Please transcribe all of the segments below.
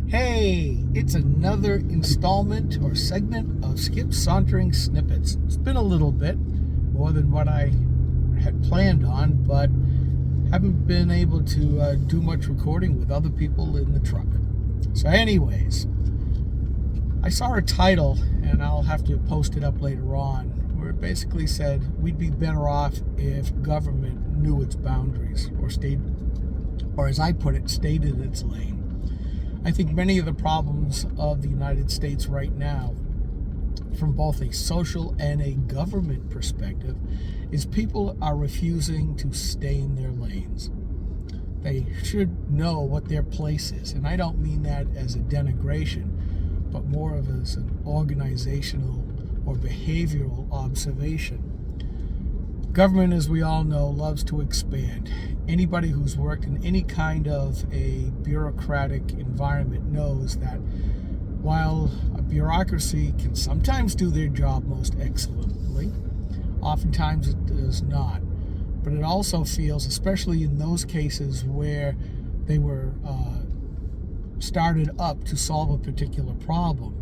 Hey, it's another installment or segment of Skip's Sauntering Snippets. It's been a little bit, more than what I had planned on, but haven't been able to do much recording with other people in the truck. So anyways, I saw a title, and I'll have to post it up later on, where it basically said we'd be better off if government knew its boundaries, or as I put it, stayed in its lane. I think many of the problems of the United States right now, from both a social and a government perspective, is people are refusing to stay in their lanes. They should know what their place is, and I don't mean that as a denigration, but more of as an organizational or behavioral observation. Government, as we all know, loves to expand. Anybody who's worked in any kind of a bureaucratic environment knows that while a bureaucracy can sometimes do their job most excellently, oftentimes it does not. But it also feels, especially in those cases where they were started up to solve a particular problem,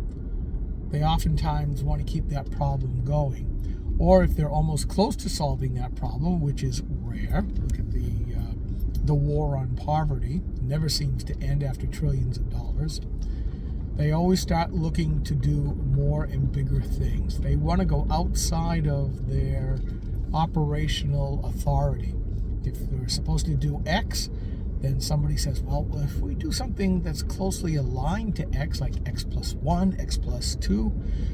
they oftentimes want to keep that problem going. Or if they're almost close to solving that problem, which is rare, look at the war on poverty, it never seems to end after trillions of dollars. They always start looking to do more and bigger things. They want to go outside of their operational authority. If they're supposed to do X, then somebody says, well, if we do something that's closely aligned to X, like X plus 1, X plus 2,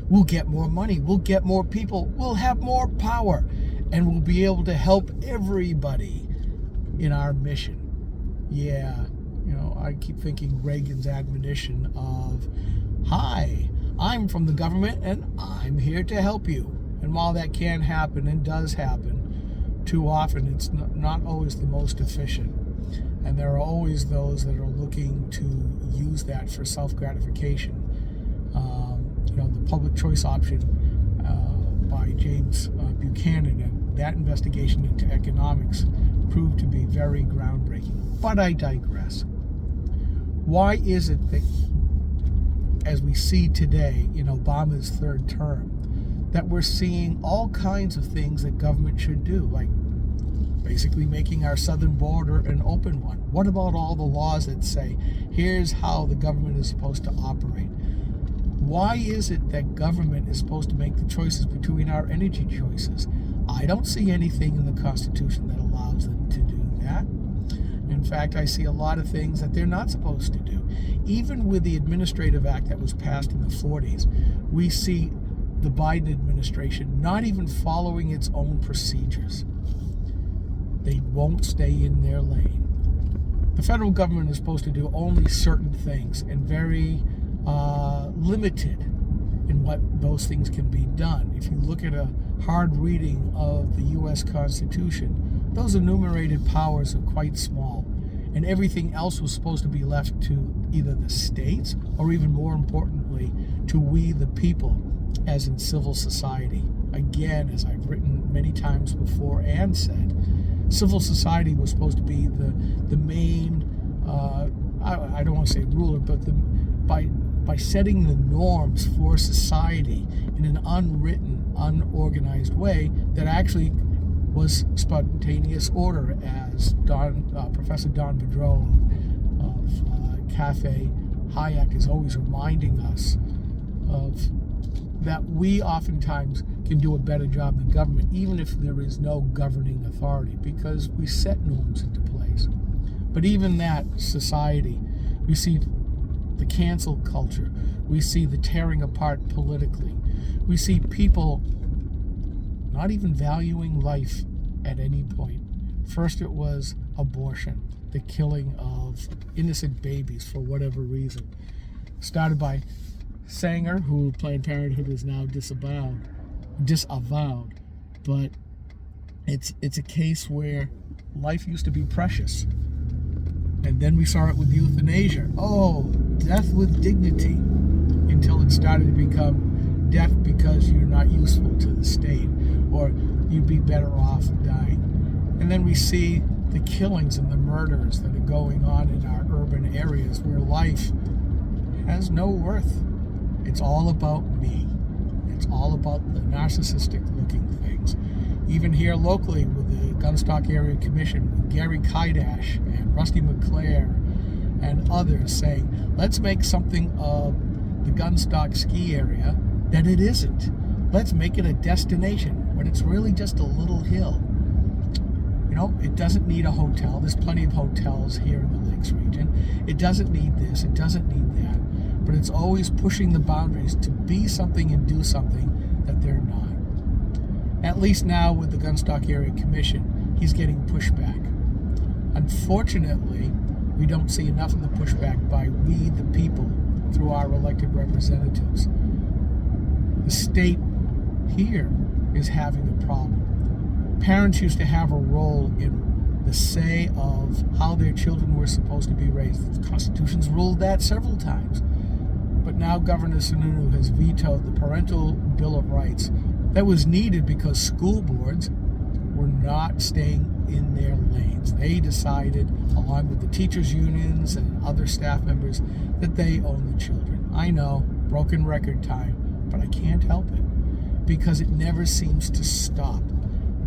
we'll get more money, we'll get more people, we'll have more power, and we'll be able to help everybody in our mission. Yeah, I keep thinking Reagan's admonition of, hi, I'm from the government and I'm here to help you. And while that can happen and does happen, too often it's not always the most efficient. And there are always those that are looking to use that for self-gratification. The public choice option by James Buchanan, and that investigation into economics proved to be very groundbreaking. But I digress. Why is it that, as we see today in Obama's third term, that we're seeing all kinds of things that government should do, like basically making our southern border an open one? What about all the laws that say, here's how the government is supposed to operate? Why is it that government is supposed to make the choices between our energy choices? I don't see anything in the Constitution that allows them to do that. In fact, I see a lot of things that they're not supposed to do. Even with the Administrative Act that was passed in the 40s, we see the Biden administration not even following its own procedures. They won't stay in their lane. The federal government is supposed to do only certain things, and very limited in what those things can be done. If you look at a hard reading of the U.S. Constitution, those enumerated powers are quite small, and everything else was supposed to be left to either the states, or even more importantly, to we the people, as in civil society. Again, as I've written many times before and said, civil society was supposed to be the main, I don't want to say ruler, but by setting the norms for society in an unwritten, unorganized way that actually was spontaneous order, as Professor Don Boudreau of Cafe Hayek is always reminding us of, that we oftentimes can do a better job than government, even if there is no governing authority, because we set norms into place. But even that society, we see the cancel culture, we see the tearing apart politically, we see people not even valuing life at any point. First it was abortion, the killing of innocent babies for whatever reason. Started by Sanger, who Planned Parenthood is now disavowed, but it's a case where life used to be precious. And then we saw it with euthanasia. Oh, death with dignity until it started to become death because you're not useful to the state, or you'd be better off dying. And then we see the killings and the murders that are going on in our urban areas where life has no worth. It's all about me. It's all about the narcissistic looking things. Even here locally with the Gunstock Area Commission, with Gary Kaidash and Rusty McClare and others saying, let's make something of the Gunstock ski area that it isn't. Let's make it a destination when it's really just a little hill. You know, it doesn't need a hotel. There's plenty of hotels here in the Lakes region. It doesn't need this. It doesn't need that. But it's always pushing the boundaries to be something and do something that they're not. At least now with the Gunstock Area Commission, he's getting pushback. Unfortunately, we don't see enough of the pushback by we, the people, through our elected representatives. The state here is having a problem. Parents used to have a role in the say of how their children were supposed to be raised. The Constitution's ruled that several times. But now Governor Sununu has vetoed the Parental Bill of Rights that was needed because school boards were not staying in their lanes. They decided, along with the teachers' unions and other staff members, that they own the children. I know, broken record time, but I can't help it because it never seems to stop.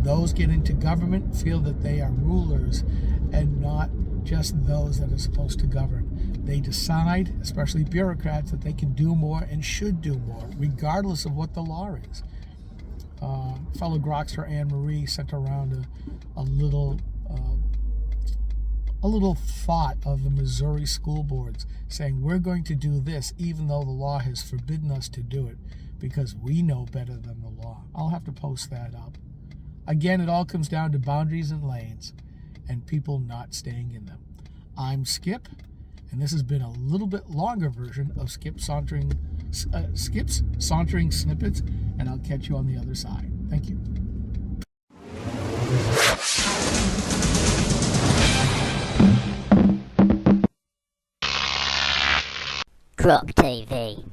Those get into government feel that they are rulers and not just those that are supposed to govern. They decide, especially bureaucrats, that they can do more and should do more, regardless of what the law is. Fellow Grokster Anne Marie sent around a little thought of the Missouri school boards saying we're going to do this even though the law has forbidden us to do it because we know better than the law. I'll have to post that up. Again, it all comes down to boundaries and lanes and people not staying in them. I'm Skip, and this has been a little bit longer version of Skip's Sauntering Snippets, and I'll catch you on the other side. Thank you. Grok TV.